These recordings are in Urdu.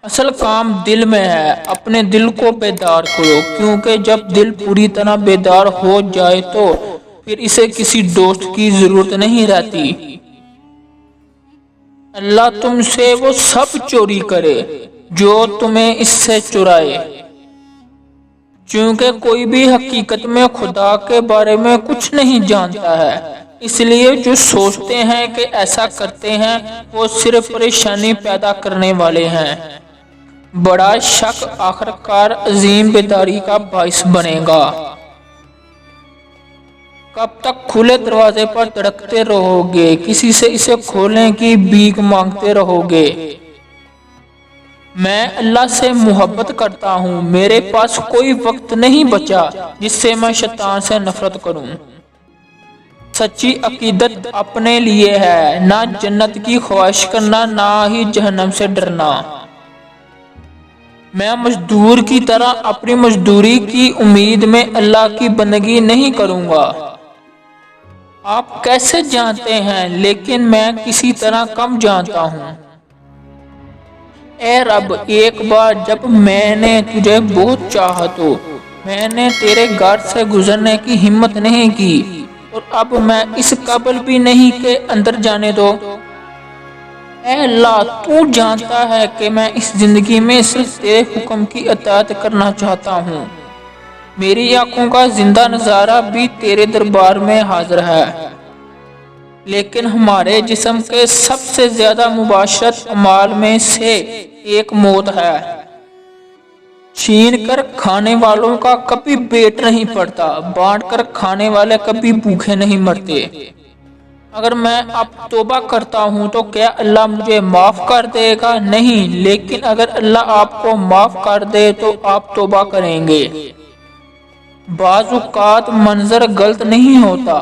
اصل کام دل میں ہے، اپنے دل کو بیدار کرو، کیونکہ جب دل پوری طرح بیدار ہو جائے تو پھر اسے کسی دوست کی ضرورت نہیں رہتی۔ اللہ تم سے وہ سب چوری کرے جو تمہیں اس سے چرائے، چونکہ کوئی بھی حقیقت میں خدا کے بارے میں کچھ نہیں جانتا ہے، اس لیے جو سوچتے ہیں کہ ایسا کرتے ہیں وہ صرف پریشانی پیدا کرنے والے ہیں۔ بڑا شک آخرکار عظیم بیداری کا باعث بنے گا۔ کب تک کھلے دروازے پر دھڑکتے رہو گے، کسی سے اسے کھولنے کی بھیک مانگتے رہو گے؟ میں اللہ سے محبت کرتا ہوں، میرے پاس کوئی وقت نہیں بچا جس سے میں شیطان سے نفرت کروں۔ سچی عقیدت اپنے لیے ہے، نہ جنت کی خواہش کرنا نہ ہی جہنم سے ڈرنا۔ میں مزدور کی طرح اپنی مزدوری کی امید میں اللہ کی بندگی نہیں کروں گا۔ آپ کیسے جانتے ہیں لیکن میں کسی طرح کم جانتا ہوں۔ اے رب، ایک بار جب میں نے تجھے بہت چاہا تو میں نے تیرے گھر سے گزرنے کی ہمت نہیں کی، اور اب میں اس قابل بھی نہیں کہ اندر جانے دو۔ اے اللہ، تو جانتا ہے کہ میں اس زندگی میں صرف تیرے حکم کی اطاعت کرنا چاہتا ہوں۔ میری آنکھوں کا زندہ نظارہ بھی تیرے دربار میں حاضر ہے، لیکن ہمارے جسم کے سب سے زیادہ مباشرت اعمال میں سے ایک موت ہے۔ چھین کر کھانے والوں کا کبھی پیٹ نہیں پڑتا، بانٹ کر کھانے والے کبھی بھوکے نہیں مرتے۔ اگر میں اب توبہ کرتا ہوں تو کیا اللہ مجھے معاف کر دے گا؟ نہیں، لیکن اگر اللہ آپ کو معاف کر دے تو آپ توبہ کریں گے۔ بعض اوقات منظر غلط نہیں ہوتا،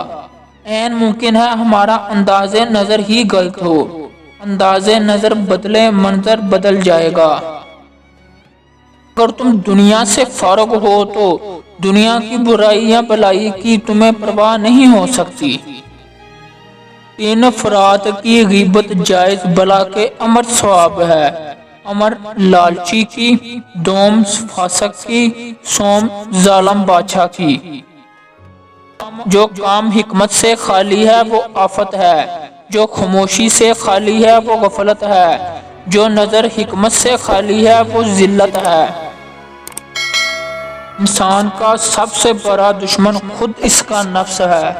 عین ممکن ہے ہمارا انداز نظر ہی غلط ہو۔ انداز نظر بدلے، منظر بدل جائے گا۔ اگر تم دنیا سے فارغ ہو تو دنیا کی برائی یا بلائی کی تمہیں پرواہ نہیں ہو سکتی۔ 3 افراد کی غیبت جائز بلا کے امر ثواب ہے: امر لالچی کی، دوم فاسق کی، سوم ظالم بادشاہ کی۔ جو کام حکمت سے خالی ہے وہ آفت ہے، جو خاموشی سے خالی ہے وہ غفلت ہے، جو نظر حکمت سے خالی ہے وہ ذلت ہے۔ انسان کا سب سے بڑا دشمن خود اس کا نفس ہے۔